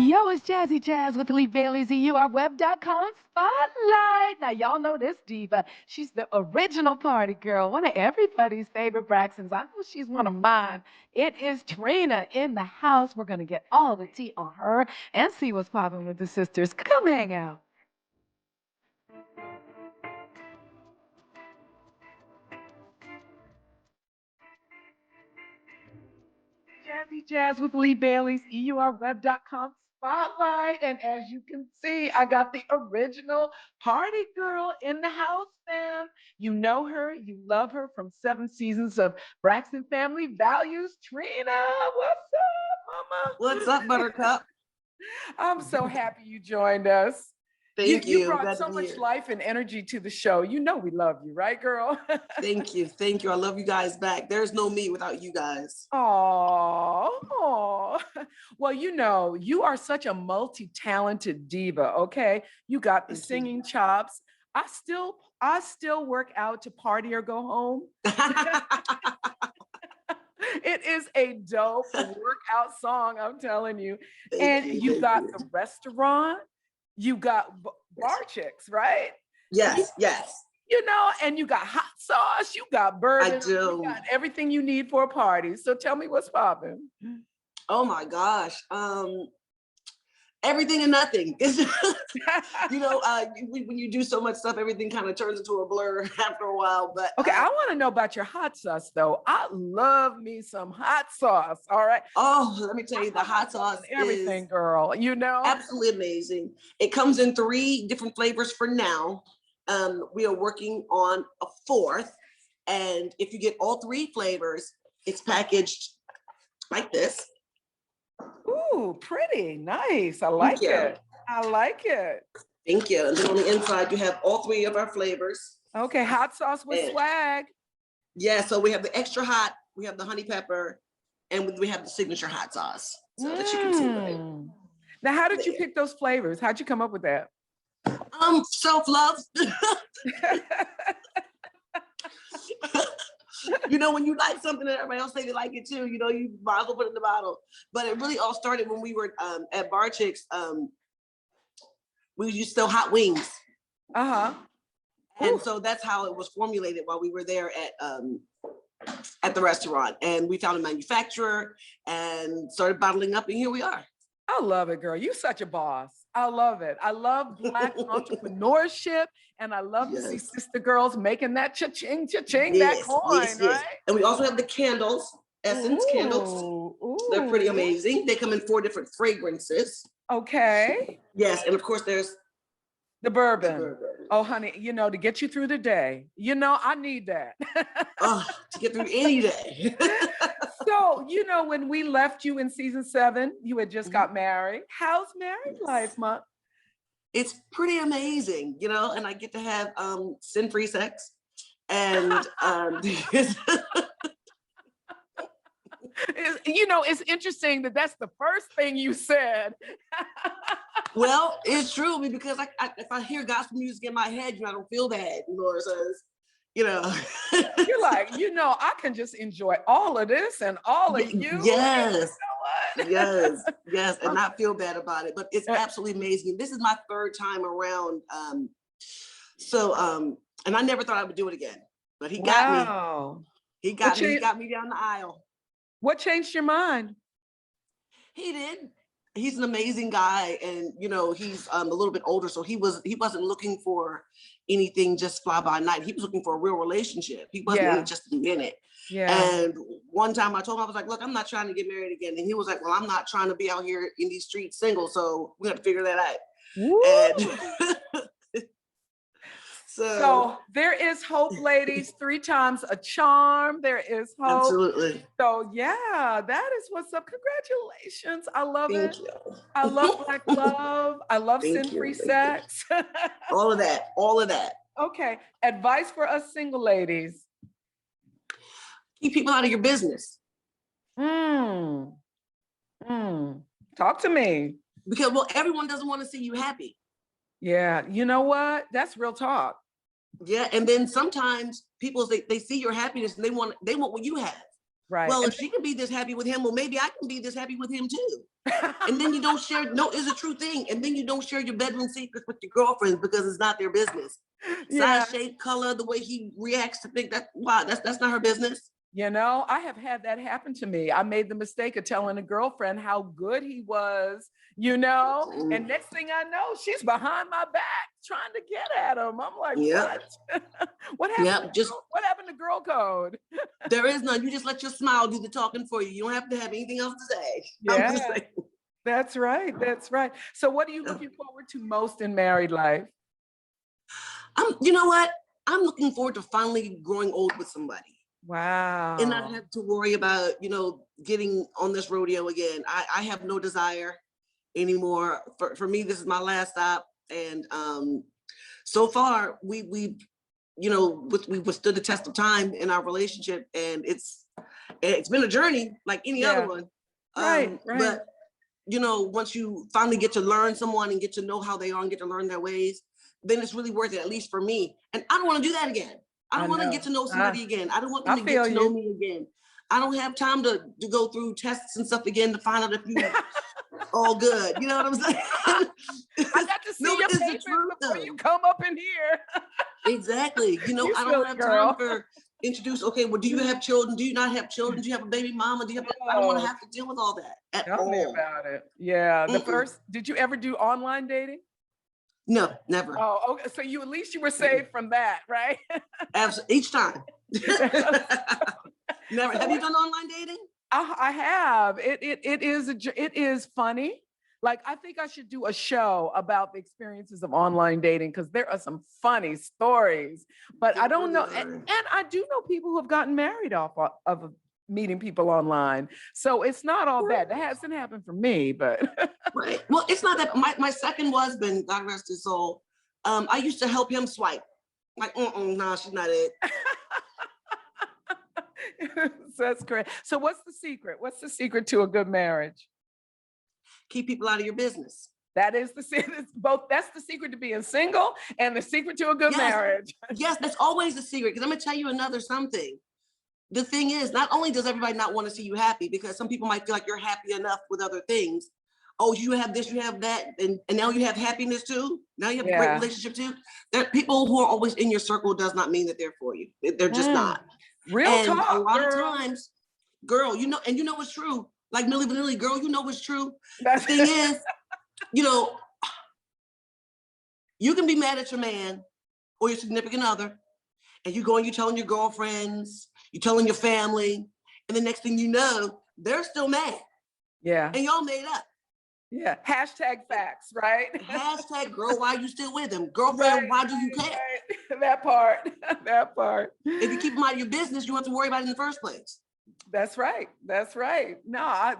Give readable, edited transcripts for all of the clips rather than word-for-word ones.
Yo, it's Jazzy Jazz with Lee Bailey's EURWeb.com Spotlight. Now, y'all know this diva. She's the original party girl, one of everybody's favorite Braxtons. I know she's one of mine. It is Trina in the house. We're going to get all the tea on her and see what's popping with the sisters. Come hang out. Jazzy Jazz with Lee Bailey's EURWeb.com Spotlight. And as you can see, I got the original party girl in the house, fam. You know her, you love her from 7 seasons of Braxton Family Values. Trina, what's up, What's mama? up, Buttercup? I'm so happy you joined us. Thank You you. brought Glad to so be much here. life and energy to the show. You know we love you, right, girl? Thank you. Thank you. I love you guys back. There's no me without you guys. Oh, well, you are such a multi-talented diva, okay? You got the Thank you. singing chops. I still work out to party or go home. It is a dope workout song, I'm telling you. And you Thank got you. the restaurant, you got bar chicks, right? You, Yes. and you got hot sauce, you got bourbon, I you do. got everything you need for a party. So tell me what's popping. Oh my gosh. Everything and nothing. When you do so much stuff, everything kind of turns into a blur after a while. But Okay, I want to know about your hot sauce though. I love me some hot sauce. All right. let me tell you, the hot sauce Everything, is girl. absolutely amazing. It comes in 3 different flavors for now. We are working on a 4th. And if you get all 3 flavors, it's packaged like this. Ooh, pretty nice. I Thank like you. it. I like it. Thank you. And then on the inside, you have all 3 of our flavors. Okay, hot sauce with And swag. yeah, so we have the extra hot, we have the honey pepper, and we have the signature hot sauce. So that you can see right Now, how did you there. pick those flavors? How'd you come up with that? Self-love. When you like something and everybody else say they like it too, you might as well put it in the bottle. But it really all started when we were at Bar Chicks. We used to sell hot wings. Uh-huh. And so that's how it was formulated while we were there at the restaurant. And we found a manufacturer and started bottling up, and here we are. I love it, girl. You're such a boss. I love it. I love Black entrepreneurshop, and I love to see sister girls making that cha-ching, cha-ching, that coin, right? And we also have the candles, essence candles. Ooh. They're pretty amazing. They come in 4 different fragrances. Okay. Yes, and of course there's the bourbon. Oh, honey, to get you through the day. I need that. To get through any day. So, when we left you in season 7, you had just got married. How's married life, Mom? It's pretty amazing, and I get to have sin-free sex. And it's interesting that's the first thing you said. Well, it's true because if I hear gospel music in my head, I don't feel bad. Laura says, You're like, I can just enjoy all of this and all of you. Yes. Yes, and not feel bad about it. But it's absolutely amazing. This is my 3rd time around. And I never thought I would do it again. But he got me. He got me down the aisle. What changed your mind? He did. He's an amazing guy, and he's a little bit older, so he wasn't looking for anything just fly by night. He was looking for a real relationship. He wasn't in it just to be in it. Yeah. And one time I told him, I was like, look, I'm not trying to get married again. And he was like, well, I'm not trying to be out here in these streets single, so we have to figure that out. And so there is hope, ladies. 3 times a charm. There is hope. Absolutely. So yeah, that is what's up. Congratulations. I love it. Thank you. I love Black love. I love sin-free sex. All of that. Okay. Advice for us single ladies. Keep people out of your business. Talk to me. Because everyone doesn't want to see you happy. Yeah, you know what? That's real talk. Yeah, and then sometimes people they see your happiness and they want what you have. Right. Well, if she can be this happy with him, well, maybe I can be this happy with him too. And then you don't share, no, it's a true thing. And then you don't share your bedroom secrets with your girlfriends because it's not their business. Yeah. Size, shape, color, the way he reacts to things, that's not her business. You know, I have had that happen to me. I made the mistake of telling a girlfriend how good he was, and next thing I know, she's behind my back trying to get at him. I'm like, Yep. what? What happened? Yep. Just What happened to girl code? there is none. You just let your smile do the talking for you. You don't have to have anything else to say. I'm Yeah, just saying. that's right. That's right. So what are you looking forward to most in married life? You know what? I'm looking forward to finally growing old with somebody. And not Wow. have to worry about, getting on this rodeo again. I have no desire anymore. For me, this is my last stop. And so far, we withstood the test of time in our relationship, and it's been a journey like any other Yeah. one. Right. But once you finally get to learn someone and get to know how they are and get to learn their ways, then it's really worth it, at least for me. And I don't want to do that again. I I don't want to know. get to know somebody again. I don't want them I to get feel to know you. me again. I don't have time to go through tests and stuff again to find out if you all good. You know what I'm saying? I got to see No, your it's the papers truth before though. you come up in here. Exactly. You I don't silly have girl. time for introduce. Okay, well, do you have children? Do you not have children? Do you have a baby mama? Do you have? I don't want to Oh, have to deal with all that at tell me all. about it. Yeah. Mm-mm. Did you ever do online dating? No, never. Oh, okay. So at least you were saved from that, right? Absolutely. Each time. Never. Have So you done online dating? I have. It is funny. Like I think I should do a show about the experiences of online dating because there are some funny stories. But I There don't really know, and are. I do know people who have gotten married off of meeting people online. So it's not all bad. That hasn't happened for me, but Right. Well, it's not that my second husband, God rest his soul. I used to help him swipe. Like, nah, she's not it. that's correct. So what's the secret? What's the secret to a good marriage? Keep people out of your business. That is the secret. Both that's the secret to being single and the secret to a good Yes. marriage. Yes, that's always the secret. Because I'm gonna tell you another something. The thing is, not only does everybody not want to see you happy, because some people might feel like you're happy enough with other things. Oh, you have this, you have that, and now you have happiness too. Now you have a great Yeah. relationship too. That people who are always in your circle does not mean that they're for you. They're just not. Real And a talk, lot of girl. times, girl, it's true. Like Milli Vanilli, girl, it's true. The That's thing is, you can be mad at your man or your significant other, and you go and you're telling your girlfriends, you're telling your family, and the next thing you know, they're still mad. yeah. And y'all made up. Yeah. Hashtag facts, right? Hashtag girl, why you still with him? Girlfriend, why do you care? Right. That part. That part. If you keep them out of your business, you don't have to worry about it in the first place. That's right. That's right. No,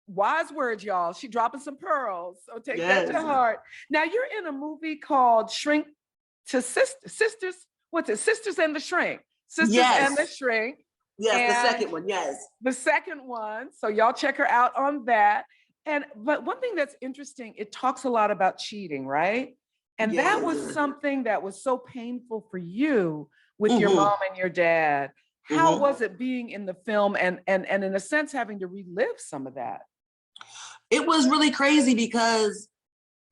wise words, y'all. She dropping some pearls. So take that to heart. Now you're in a movie called Shrink to Sisters. What's it? Sisters and the Shrink. Sisters and the Shrink. Yes, the second one, yes. The second one. So y'all check her out on that. But one thing that's interesting, it talks a lot about cheating, right? And that was something that was so painful for you with your mom and your dad. How was it being in the film and in a sense having to relive some of that? It was really crazy because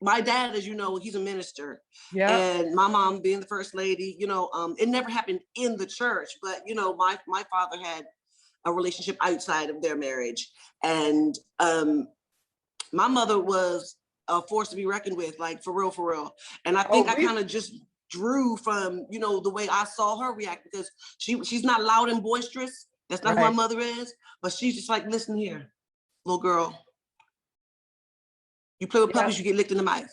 my dad, as you know, he's a minister. Yeah. And my mom being the first lady, it never happened in the church, but my father had a relationship outside of their marriage. And my mother was a force to be reckoned with, like for real, for real. And I think I kind of just drew from, the way I saw her react, because she's not loud and boisterous. That's not who my mother is, but she's just like, listen here, little girl. You play with puppies, you get licked in the mouth.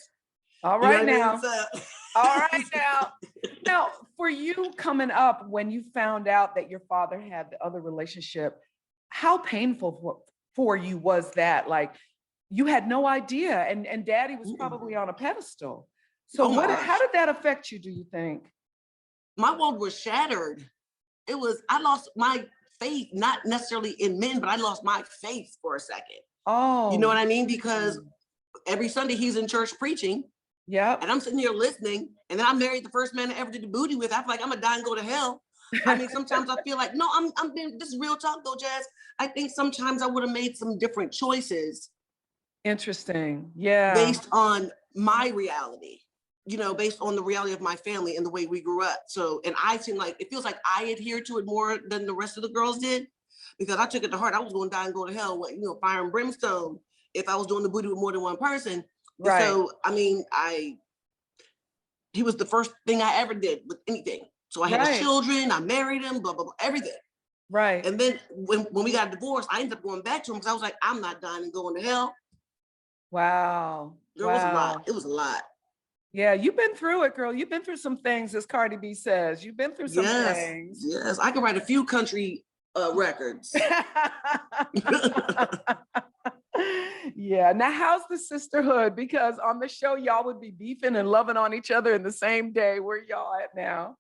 All right now. All right now. Now, for you coming up, when you found out that your father had the other relationship, how painful for you was that? Like, you had no idea, and daddy was probably on a pedestal. So how did that affect you, do you think? My world was shattered. I lost my faith, not necessarily in men, but I lost my faith for a second. Oh. You know what I mean? Because every Sunday he's in church preaching. Yeah. And I'm sitting here listening, and then I married the first man I ever did the booty with. I feel like I'm gonna die and go to hell. I mean, sometimes I feel like, no, I'm being, this is real talk though, Jazz. I think sometimes I would have made some different choices Interesting. Yeah. based on my reality, based on the reality of my family and the way we grew up. So, and I seem like, it feels like I adhere to it more than the rest of the girls did, because I took it to heart. I was going to die and go to hell with, fire and brimstone if I was doing the booty with more than one person. Right. So, I mean, he was the first thing I ever did with anything. So I had his children, I married him, blah, blah, blah, everything. Right. And then when we got divorced, I ended up going back to him because I was like, I'm not dying and going to hell. Wow. There was a lot. It was a lot. Yeah, you've been through it, girl. You've been through some things, as Cardi B says. You've been through some things. Yes, I can write a few country records. Yeah. Now, how's the sisterhood? Because on the show, y'all would be beefing and loving on each other in the same day. Where y'all at now?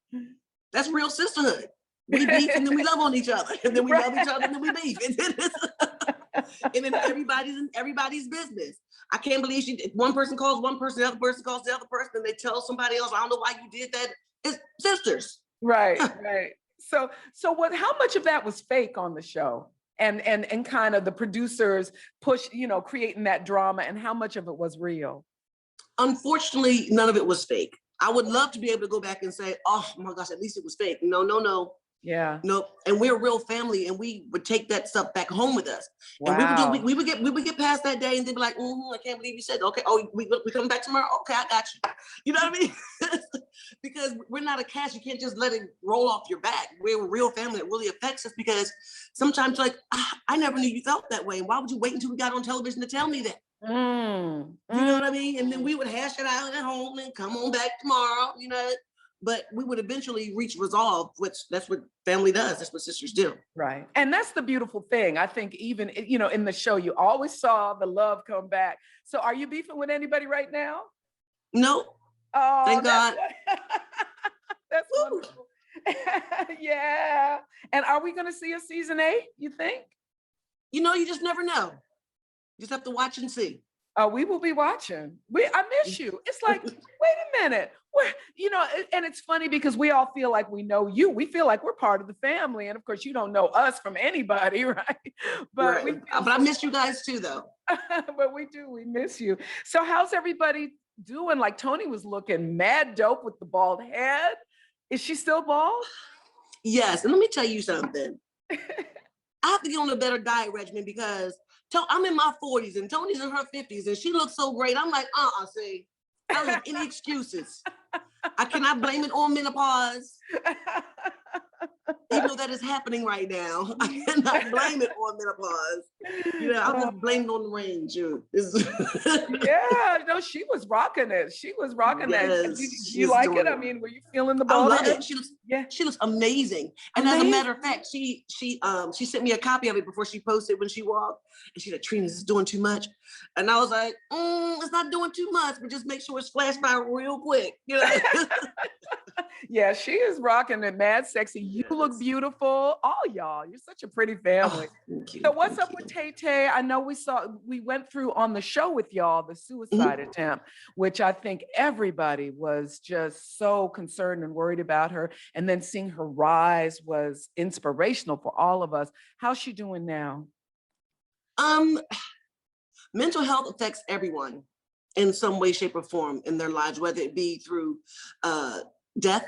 That's real sisterhood. We beef and then we love on each other, and then we love each other and then we beef, and then everybody's business. I can't believe one person calls one person, the other person calls the other person, and they tell somebody else, I don't know why you did that. It's sisters. Right. So how much of that was fake on the show? And kind of the producers push, creating that drama, and how much of it was real? Unfortunately, none of it was fake. I would love to be able to go back and say, oh my gosh, at least it was fake. No. Yeah. Nope. And we're a real family, and we would take that stuff back home with us. Wow. And we would get past that day, and they'd be like, I can't believe you said that. Okay. Oh, we come back tomorrow. Okay, I got you. You know what I mean? Because we're not a cast. You can't just let it roll off your back. We're a real family. It really affects us, because sometimes I never knew you felt that way. And why would you wait until we got on television to tell me that? You know what I mean? And then we would hash it out at home and come on back tomorrow, but we would eventually reach resolve, which that's what family does. That's what sisters do. Right. And that's the beautiful thing. I think even, in the show, you always saw the love come back. So are you beefing with anybody right now? No. Oh, thank God. That's wonderful. Yeah. And are we going to see a season 8, you think? You just never know. You just have to watch and see. Oh, we will be watching. I miss you. It's like, wait a minute. And it's funny because we all feel like we know you. We feel like we're part of the family. And of course, you don't know us from anybody, right? But right. I miss you guys too, though. But we do. We miss you. So how's everybody doing? Like Tony was looking mad dope with the bald head. Is she still bald? Yes. And let me tell you something. I have to get on a better diet regimen, because I'm in my 40s and Tony's in her 50s, and she looks so great. I'm like, see, I don't have any excuses. I cannot blame it on menopause, even though that is happening right now. I cannot blame it on menopause. I'll just blame it on the rain, too. Yeah, no, she was rocking it. She was rocking that. Do you like it? I mean, were you feeling the ball? I love it. She looks amazing. And as a matter of fact, she sent me a copy of it before she posted when she walked. And she said, Trina, this is doing too much. And I was like, it's not doing too much, but just make sure it's flashed by real quick. Yeah, she is rocking it, mad sexy. You look beautiful. All y'all, you're such a pretty family. So what's up with Tay Tay? I know we went through on the show with y'all the suicide attempt, which I think everybody was just so concerned and worried about her. And then seeing her rise was inspirational for all of us. How's she doing now? Mental health affects everyone in some way, shape, or form in their lives, whether it be through death,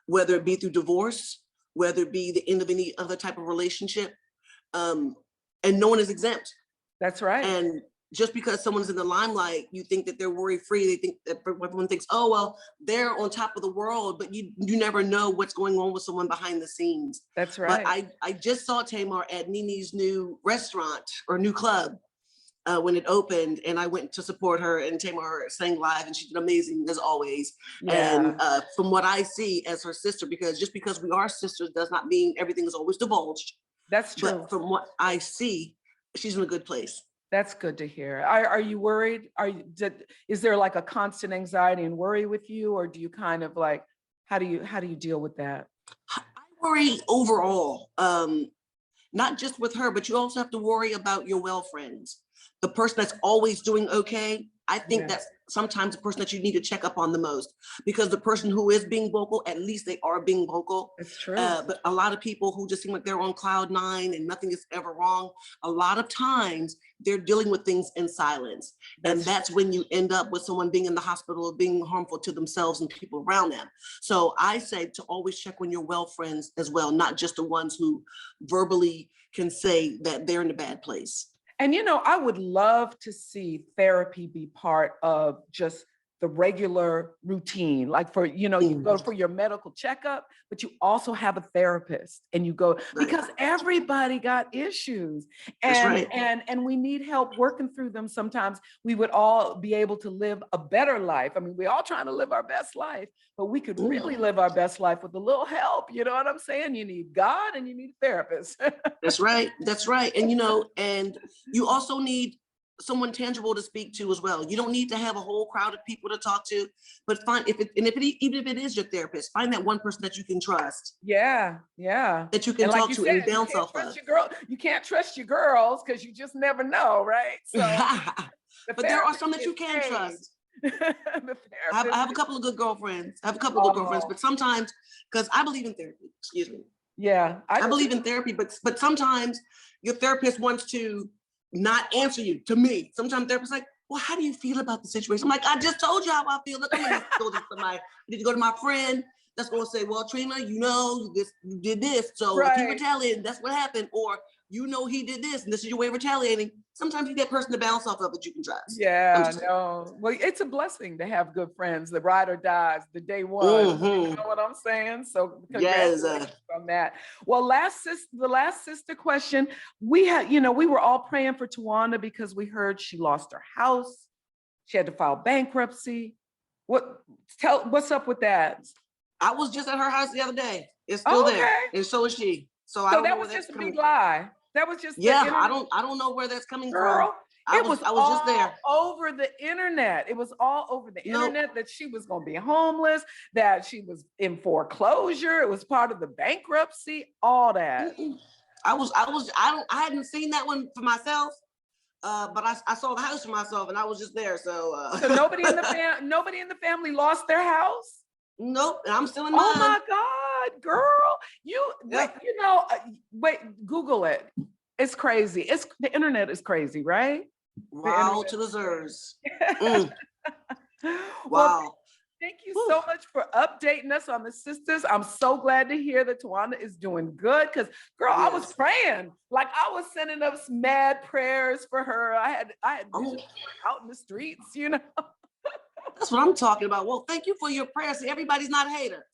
whether it be through divorce, whether it be the end of any other type of relationship, and no one is exempt. That's right. And just because someone's in the limelight, you think that they're worry-free. They think that everyone thinks, oh, well, they're on top of the world, but you never know what's going on with someone behind the scenes. That's right. But I just saw Tamar at Nini's new restaurant or new club when it opened, and I went to support her, and Tamar sang live, and she did amazing as always. Yeah. And from what I see as her sister, because just because we are sisters does not mean everything is always divulged. That's true. But from what I see, she's in a good place. That's good to hear. Are you worried? Is there like a constant anxiety and worry with you, or do you kind of like, how do you deal with that? I worry overall, not just with her, but you also have to worry about your well friends. The person that's always doing okay, I think that's sometimes the person that you need to check up on the most, because the person who is being vocal, at least they are being vocal. It's true. But a lot of people who just seem like they're on cloud nine and nothing is ever wrong, a lot of times they're dealing with things in silence. And that's when you end up with someone being in the hospital or being harmful to themselves and people around them. So I say to always check on your well friends as well, not just the ones who verbally can say that they're in a bad place. And, I would love to see therapy be part of just the regular routine. Like for, you go for your medical checkup, but you also have a therapist and you go, because everybody got issues and we need help working through them. Sometimes we would all be able to live a better life. I mean, we're all trying to live our best life, but we could really live our best life with a little help. You know what I'm saying? You need God and you need a therapist. That's right. That's right. And, and you also need someone tangible to speak to as well. You don't need to have a whole crowd of people to talk to, but even if it is your therapist, find that one person that you can trust. Yeah. That you can talk to and bounce off of. You can't trust your girls because you just never know, right? So, but there are some that you can trust. I have a couple of good girlfriends. But sometimes, because I believe in therapy. Excuse me. Yeah, I believe in therapy, but sometimes your therapist wants to not answer you. To me, sometimes therapists like, well, how do you feel about the situation? I'm like, I just told you how I feel. Look, I'm gonna go to somebody. I need to go to my friend that's gonna say, well, Trina, you did this, so if you retaliated, that's what happened. Or he did this, and this is your way of retaliating. Sometimes you get a person to bounce off of that you can trust. Yeah, no. Well, it's a blessing to have good friends. The ride or dies, the day one. You know what I'm saying? So congratulations on that. Well, the last sister question. We had, we were all praying for Towanda because we heard she lost her house. She had to file bankruptcy. What's up with that? I was just at her house the other day. It's still there, and so is she. So I don't know where that's just a big lie. That was just I don't know where that's coming from. I was just there. Over the internet. It was all over the internet that she was going to be homeless, that she was in foreclosure. It was part of the bankruptcy, all that. I hadn't seen that one for myself. But I saw the house for myself and I was just there. So nobody in the family lost their house? Nope, and I'm still in mine. Oh my God, girl! Wait, Google it. It's crazy. The internet is crazy, right? Wow, to the zers. Wow. Well, thank you so much for updating us on the sisters. I'm so glad to hear that Towanda is doing good. Because, girl, I was praying, like I was sending up mad prayers for her. I had visions out in the streets, That's what I'm talking about. Well, thank you for your prayers. See, everybody's not a hater.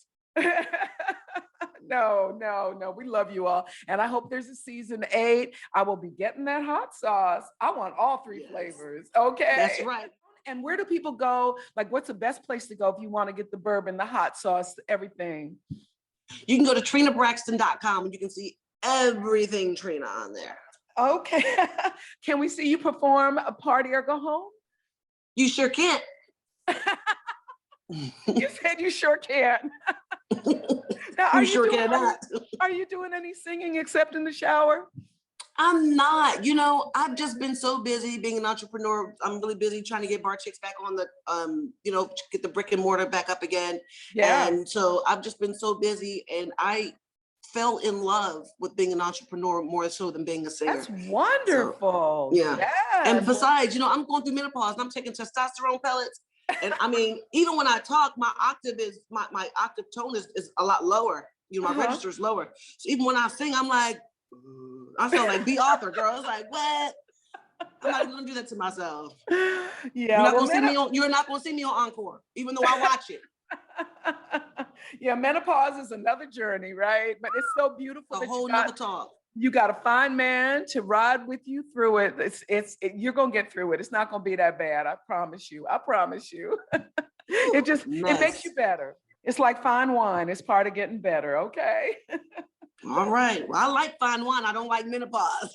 No. We love you all. And I hope there's a season 8. I will be getting that hot sauce. I want all 3 flavors. Okay. That's right. And where do people go? Like, what's the best place to go if you want to get the bourbon, the hot sauce, everything? You can go to trinabraxton.com and you can see everything Trina on there. Okay. Can we see you perform a party or go home? You sure can. You said you sure can. Now, are you doing any singing except in the shower? I'm not. I've just been so busy being an entrepreneur. I'm really busy trying to get Bar Chicks back on the, get the brick and mortar back up again. Yeah. And so I've just been so busy, and I fell in love with being an entrepreneur more so than being a singer. That's wonderful. So, yeah. And besides, I'm going through menopause and I'm taking testosterone pellets. And I mean, even when I talk, my octave tone is a lot lower. My register is lower. So even when I sing, I'm like, I sound like B. Arthur, girl. It's like, what? I'm not gonna do that to myself. Yeah. You're not gonna see me on Encore, even though I watch it. Yeah, menopause is another journey, right? But it's so beautiful. A whole nother talk. You got a fine man to ride with you through it. You're gonna get through it. It's not gonna be that bad. I promise you. It makes you better. It's like fine wine. It's part of getting better. Okay. All right. Well, I like fine wine. I don't like menopause.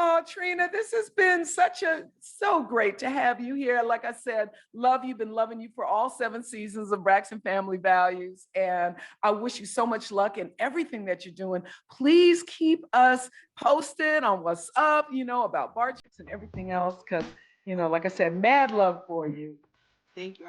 Oh, Trina, this has been so great to have you here. Like I said, love you, been loving you for all 7 seasons of Braxton Family Values. And I wish you so much luck in everything that you're doing. Please keep us posted on what's up, about Bar Chicks and everything else. Cause, like I said, mad love for you. Thank you.